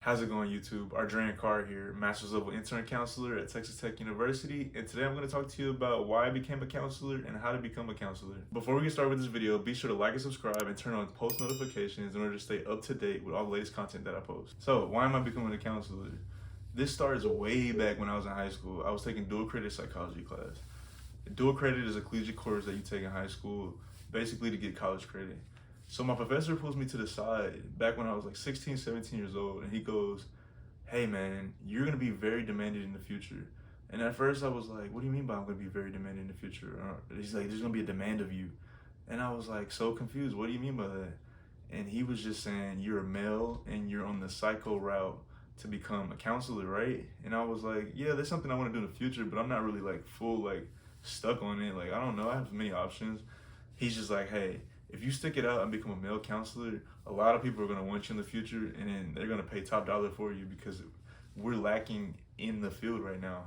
How's it going, YouTube? Ardrian Carr here, Master's Level Intern Counselor at Texas Tech University, and today I'm going to talk to you about why I became a counselor and how to become a counselor. Before we get started with this video, be sure to like and subscribe and turn on post notifications in order to stay up to date with all the latest content that I post. So, why am I becoming a counselor? This starts way back when I was in high school. I was taking dual credit psychology class. Dual credit is a collegiate course that you take in high school, basically to get college credit. So my professor pulls me to the side back when I was like 16, 17 years old, and he goes, "Hey man, you're gonna be very demanded in the future." And at first I was like, "What do you mean by I'm gonna be very demanded in the future?" He's like, "There's gonna be a demand of you." And I was like so confused, "What do you mean by that?" And he was just saying, "You're a male and you're on the psycho route to become a counselor, right?" And I was like, "Yeah, that's something I want to do in the future, but I'm not really like full like stuck on it. Like, I don't know, I have many options." He's just like, "Hey, if you stick it out and become a male counselor, a lot of people are going to want you in the future, and then they're going to pay top dollar for you because we're lacking in the field right now."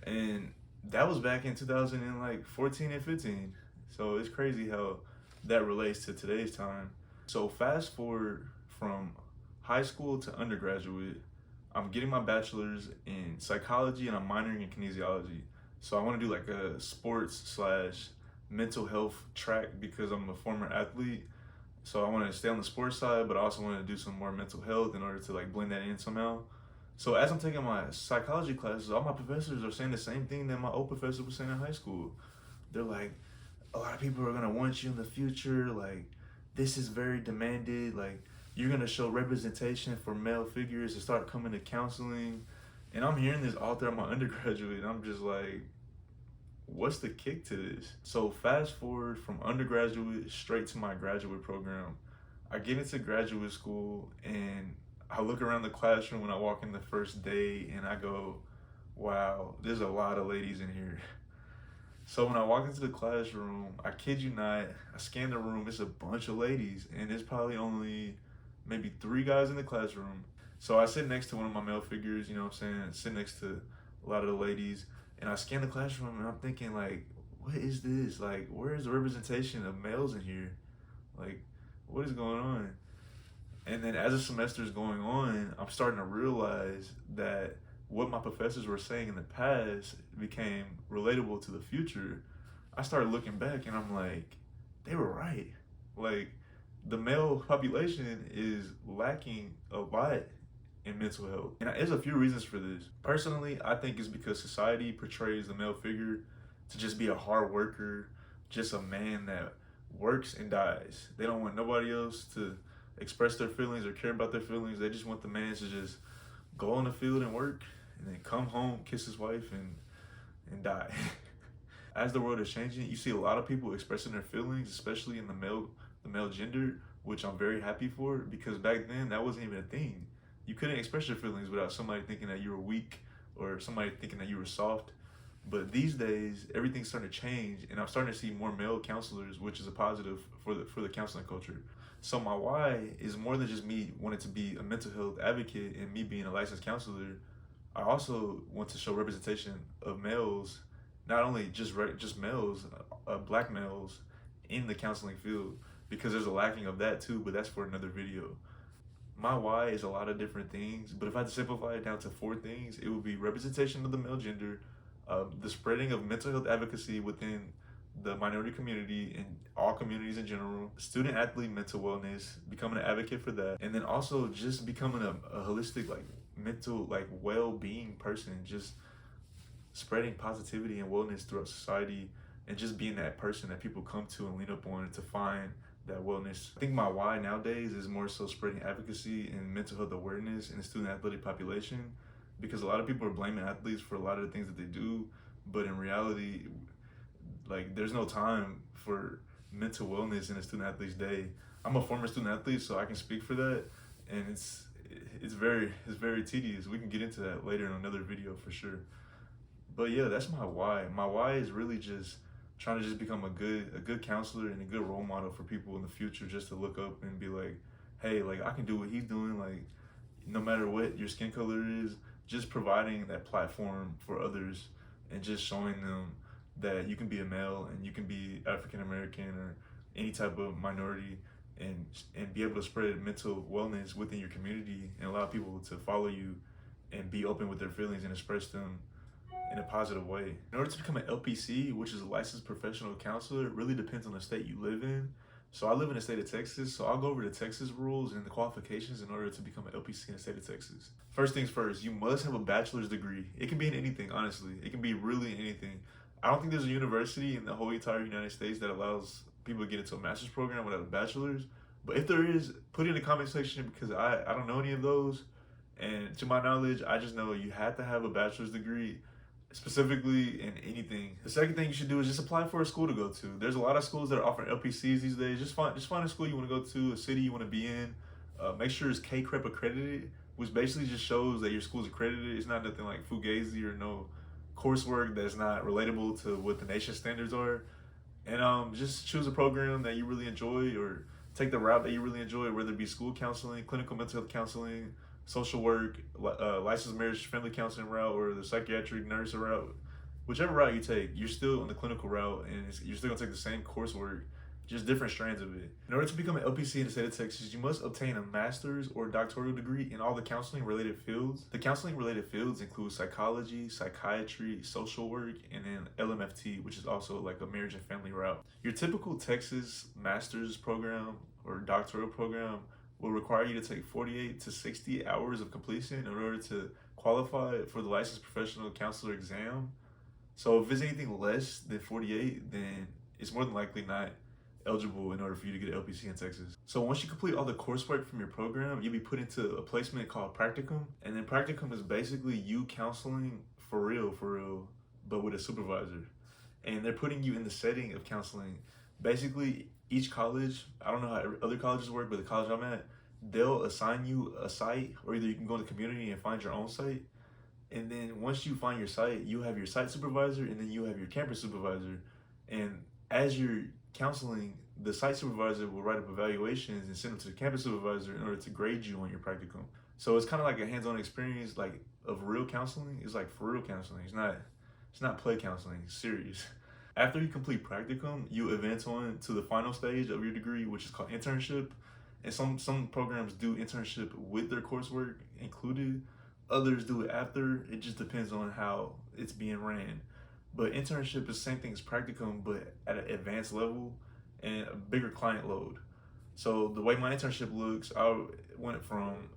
And that was back in 2014 and 15. So it's crazy how that relates to today's time. So fast forward from high school to undergraduate, I'm getting my bachelor's in psychology and I'm minoring in kinesiology. So I want to do like a sports / mental health track because I'm a former athlete. So I want to stay on the sports side, but I also want to do some more mental health in order to like blend that in somehow. So as I'm taking my psychology classes, all my professors are saying the same thing that my old professor was saying in high school. They're like, "A lot of people are gonna want you in the future. Like, this is very demanded. Like, you're gonna show representation for male figures and start coming to counseling." And I'm hearing this all throughout my undergraduate, and I'm just like, what's the kick to this? So fast forward from undergraduate straight to my graduate program. I get into graduate school and I look around the classroom when I walk in the first day and I go, wow, there's a lot of ladies in here. So when I walk into the classroom, I kid you not, I scan the room, it's a bunch of ladies, and there's probably only maybe 3 guys in the classroom. So I sit next to one of my male figures, you know what I'm saying, sit next to a lot of the ladies, and I scan the classroom and I'm thinking like, what is this? Like, where is the representation of males in here? Like, what is going on? And then as the semester is going on, I'm starting to realize that what my professors were saying in the past became relatable to the future. I started looking back and I'm like, they were right. Like, the male population is lacking a lot in mental health. And there's a few reasons for this. Personally, I think it's because society portrays the male figure to just be a hard worker, just a man that works and dies. They don't want nobody else to express their feelings or care about their feelings. They just want the man to just go on the field and work and then come home, kiss his wife, and die. As the world is changing, you see a lot of people expressing their feelings, especially in the male gender, which I'm very happy for, because back then that wasn't even a thing. You couldn't express your feelings without somebody thinking that you were weak or somebody thinking that you were soft. But these days, everything's starting to change, and I'm starting to see more male counselors, which is a positive for the counseling culture. So my why is more than just me wanting to be a mental health advocate and me being a licensed counselor. I also want to show representation of males, not only just males, black males in the counseling field, because there's a lacking of that too, but that's for another video. My why is a lot of different things, but if I had to simplify it down to 4 things, it would be representation of the male gender, the spreading of mental health advocacy within the minority community and all communities in general, student athlete mental wellness, becoming an advocate for that, and then also just becoming a holistic like mental like well-being person, just spreading positivity and wellness throughout society, and just being that person that people come to and lean up on to find that wellness. I think my why nowadays is more so spreading advocacy and mental health awareness in the student athletic population, because a lot of people are blaming athletes for a lot of the things that they do, but in reality, like, there's no time for mental wellness in a student athlete's day. I'm a former student athlete, so I can speak for that, and it's very tedious. We can get into that later in another video for sure. But yeah, that's my why. My why is really just trying to just become a good counselor and a good role model for people in the future, just to look up and be like, hey, like, I can do what he's doing, like, no matter what your skin color is, just providing that platform for others and just showing them that you can be a male and you can be African American or any type of minority and be able to spread mental wellness within your community and allow people to follow you and be open with their feelings and express them in a positive way. In order to become an LPC, which is a licensed professional counselor, it really depends on the state you live in. So I live in the state of Texas, so I'll go over the Texas rules and the qualifications in order to become an LPC in the state of Texas. First things first, you must have a bachelor's degree. It can be in anything, honestly. It can be really anything. I don't think there's a university in the whole entire United States that allows people to get into a master's program without a bachelor's. But if there is, put it in the comment section because I don't know any of those. And to my knowledge, I just know you have to have a bachelor's degree specifically in anything. The second thing you should do is just apply for a school to go to. There's a lot of schools that are offering LPCs these days. Just find a school you want to go to, a city you want to be in. Make sure it's CACREP accredited, which basically just shows that your school's accredited. It's not nothing like Fugazi or no coursework that's not relatable to what the nation's standards are. And just choose a program that you really enjoy or take the route that you really enjoy, whether it be school counseling, clinical mental health counseling, social work, licensed marriage family counseling route, or the psychiatric nurse route. Whichever route you take, you're still on the clinical route and you're still gonna take the same coursework, just different strands of it. In order to become an LPC in the state of Texas, you must obtain a master's or doctoral degree in all the counseling related fields. The counseling related fields include psychology, psychiatry, social work, and then LMFT, which is also like a marriage and family route. Your typical Texas master's program or doctoral program will require you to take 48 to 60 hours of completion in order to qualify for the licensed professional counselor exam. So if it's anything less than 48, then it's more than likely not eligible in order for you to get an LPC in Texas. So once you complete all the coursework from your program, you'll be put into a placement called Practicum. And then Practicum is basically you counseling for real, but with a supervisor. And they're putting you in the setting of counseling. Basically, each college, I don't know how other colleges work, but the college I'm at, they'll assign you a site, or either you can go in the community and find your own site. And then once you find your site, you have your site supervisor and then you have your campus supervisor. And as you're counseling, the site supervisor will write up evaluations and send them to the campus supervisor in order to grade you on your practicum. So it's kind of like a hands-on experience, like of real counseling. It's like for real counseling. It's not play counseling. It's serious. After you complete practicum, you advance on to the final stage of your degree, which is called internship. And some programs do internship with their coursework included. Others do it after. It just depends on how it's being ran. But internship is the same thing as practicum, but at an advanced level and a bigger client load. So the way my internship looks, I went from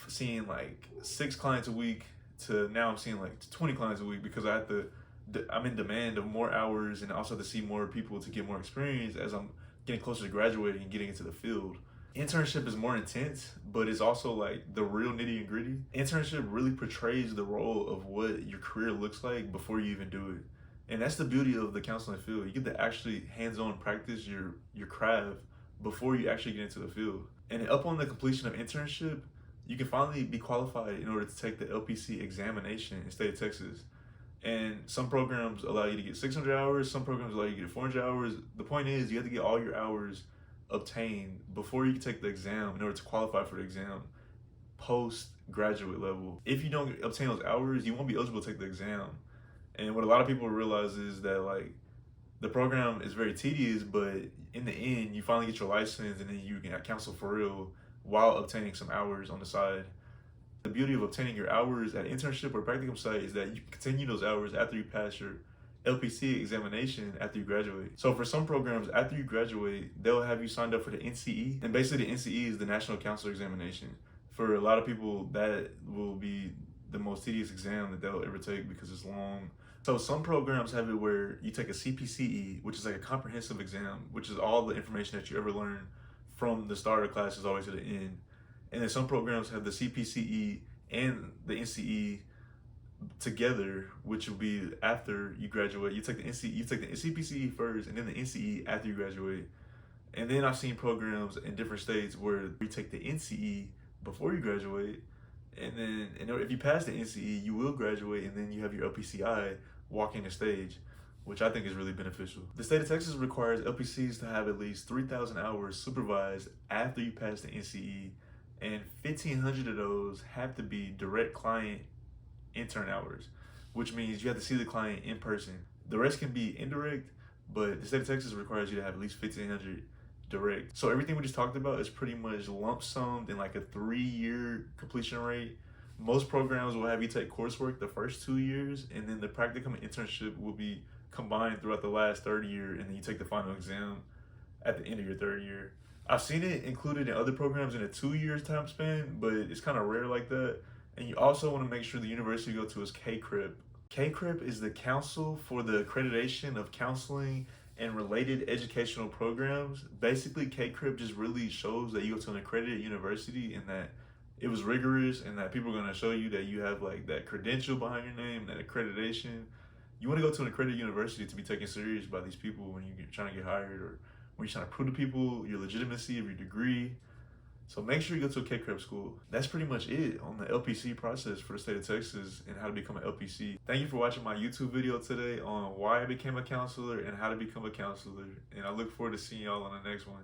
seeing like 6 clients a week to now I'm seeing like 20 clients a week because I'm in demand of more hours and also to see more people to get more experience as I'm getting closer to graduating and getting into the field. Internship is more intense, but it's also like the real nitty and gritty. Internship really portrays the role of what your career looks like before you even do it. And that's the beauty of the counseling field. You get to actually hands-on practice your craft before you actually get into the field. And upon the completion of internship, you can finally be qualified in order to take the LPC examination in the state of Texas. And some programs allow you to get 600 hours, some programs allow you to get 400 hours. The point is you have to get all your hours obtained before you can take the exam in order to qualify for the exam post-graduate level. If you don't obtain those hours, you won't be eligible to take the exam. And what a lot of people realize is that like the program is very tedious, but in the end, you finally get your license and then you can counsel for real while obtaining some hours on the side. The beauty of obtaining your hours at internship or practicum site is that you can continue those hours after you pass your LPC examination after you graduate. So for some programs, after you graduate, they'll have you signed up for the NCE. And basically the NCE is the National Counselor Examination. For a lot of people, that will be the most tedious exam that they'll ever take because it's long. So some programs have it where you take a CPCE, which is like a comprehensive exam, which is all the information that you ever learn from the start of classes all the way to the end. And then some programs have the CPCE and the NCE together, which will be after you graduate. You take the CPCE first and then the NCE after you graduate. And then I've seen programs in different states where you take the NCE before you graduate, and then if you pass the NCE, you will graduate, and then you have your LPC-I walking the stage, which I think is really beneficial. The state of Texas requires LPCs to have at least 3,000 hours supervised after you pass the NCE, and 1,500 of those have to be direct client intern hours, which means you have to see the client in person. The rest can be indirect, but the state of Texas requires you to have at least 1,500 direct. So everything we just talked about is pretty much lump summed in like a 3-year completion rate. Most programs will have you take coursework the first 2 years, and then the practicum internship will be combined throughout the last third year, and then you take the final exam at the end of your third year. I've seen it included in other programs in a 2 years time span, but it's kind of rare like that. And you also want to make sure the university you go to is CACREP. CACREP is the Council for the Accreditation of Counseling and Related Educational Programs. Basically, CACREP just really shows that you go to an accredited university and that it was rigorous and that people are going to show you that you have like that credential behind your name, that accreditation. You want to go to an accredited university to be taken serious by these people when you're trying to get hired, or when you're trying to prove to people your legitimacy of your degree. So make sure you go to a CACREP school. That's pretty much it on the LPC process for the state of Texas and how to become an LPC. Thank you for watching my YouTube video today on why I became a counselor and how to become a counselor. And I look forward to seeing y'all on the next one.